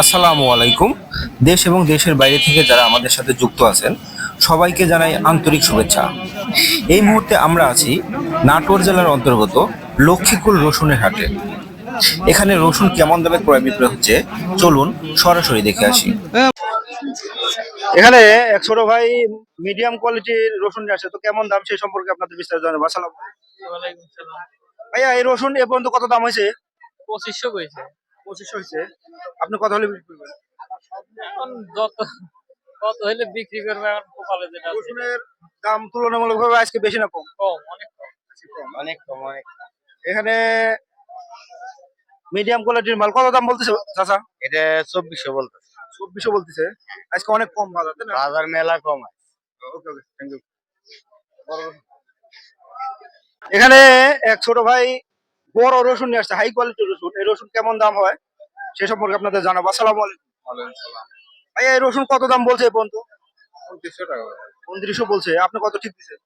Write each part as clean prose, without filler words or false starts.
আসসালামু আলাইকুম। দেশ এবং দেশের বাইরে থেকে যারা আমাদের সাথে যুক্ত আছেন সবাইকে জানাই আন্তরিক শুভেচ্ছা। এই মুহূর্তে আমরা আছি নাটোর জেলার অন্তর্গত লক্ষ্মীকুল রসুনের হাটে। এখানে রসুন কেমন দামে ক্রয় বিক্রয় হচ্ছে চলুন সরাসরি দেখে আসি। এখানে এক ছোট ভাই মিডিয়াম কোয়ালিটির রসুন নিয়ে আসে, তো কেমন দাম সেই সম্পর্কে আপনাদের বিস্তারিত জানাবো। আসসালামু আলাইকুম। ওয়ালাইকুম সালাম। ভাইয়া, এই রসুন এ পর্যন্ত কত দাম হয়েছে? 2500 কইছে। 2500 হয়েছে। আপনি কত হলে বিক্রি করবেন? এখন কত হইলে বিক্রি করবে এখন কপালে যেটা আছে। রসুনের দাম তুলনামূলকভাবে আজকে বেশি না কম? কম, অনেক কম। অনেক কম, অনেক কম। এখানে মিডিয়াম কোয়ালিটির মাল কত দাম বলতেছে চাচা? এটা 2400 বলতেছে। 2400 বলতেছে। আজকে অনেক কম বাজার, তাই না? বাজার মেলা কম আছে। ওকে ওকে, থ্যাংক ইউ। এখানে এক ছোট ভাই বড় রসুন নিয়ে আসছে, হাই কোয়ালিটির রসুন। এই রসুন কেমন দাম হয় সে সম্পর্কে আপনাদের জানাবো। আসসালামু আলাইকুম। ওয়ালাইকুম সালাম। ভাইয়া, এই রসুন কত দাম বলছে এই পর্যন্ত? 2900 টাকা। 2900 বলছে। আপনি কত ঠিক দিচ্ছেন?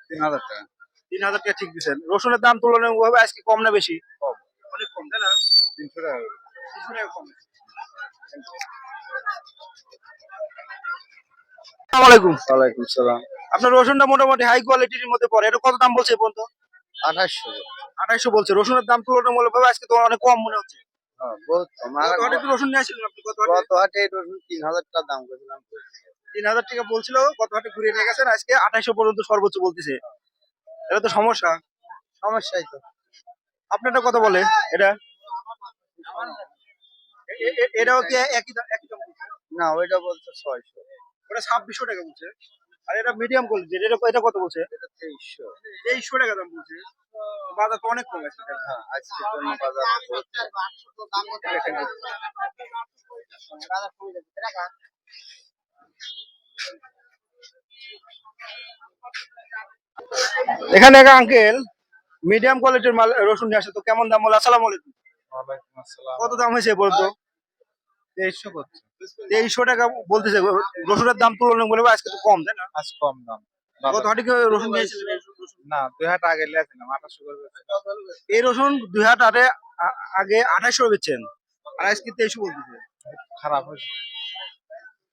3000 টাকা। 3000 টাকা ঠিক দিচ্ছেন। রসুনের দাম তুলনামূলকভাবে আজকে কম না বেশি? কম। অনেক কম, তাই না? 300 টাকা। 300 টাকা কম। আসসালামু আলাইকুম। ওয়ালাইকুম সালাম। আপনার রসুনটা মোটামুটি হাই কোয়ালিটির মধ্যে পড়ে, এটা কত দাম বলছে এই পর্যন্ত? 2800। 2800 বলছে। রসুনের দাম তুলনামূলকভাবে আজকে তো অনেক কম মনে হচ্ছে। হ্যাঁ, বহুত কম। কত হাটে তো রসুন নিয়ে আসছিলেন আপনি? কত হাটে? গত হাটে এই রসুন 3000 টাকা দাম করেছিলাম। 3000 টাকা বলছিল, কত হাটে ঘুরিয়ে নিয়ে গেছেন, আজকে 2800 পর্যন্ত সর্বোচ্চ বলতেছে। এটা তো সমস্যা। সমস্যাই তো। আপনারটা কত বলে এটা? এটাও কি একই দাম বলছে? না, ওইটা বলছে 600। ওটা 2600 টাকা বলছে। আর এটা মিডিয়াম কোয়ালিটি, এটা কত বলছে? এটা 2300। 2300 টাকা দাম বলছে। বাজার তো অনেক কম আছে। হ্যাঁ, আজকে জন্য বাজার বহুত কম। এখানে এক আঙ্কেল মিডিয়াম কোয়ালিটির মাল রসুন নিয়ে আসে, তো কেমন দাম বলে? আসসালামু আলাইকুম। ওয়ালাইকুম আসসালাম। কত দাম হয়েছে বলতো? 2300 করছে। 2300 টাকা বলতেছে। রসুনের দাম তুলনামূলকভাবে আজকে তো কম, তাই না? আজ কম দাম। কত হাটে কি রসুন নিয়েছিলেন? না, 2 হাট আগে লিয়েছিলাম 2800 করে। এই রসুন 2 হাট আগে 2800 বেচছেন, আর আজকে 2300 বলতেছে। খারাপ হয়েছে।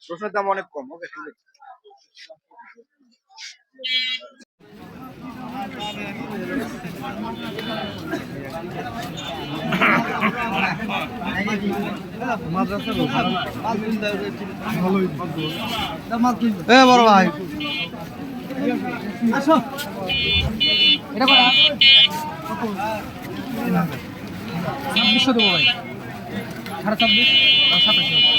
রসুনের দাম অনেক কম। ওকে, ঠিক আছে। বড় ভাই আসো এটা কত? 2600 দেবো ভাই। 26.5 27।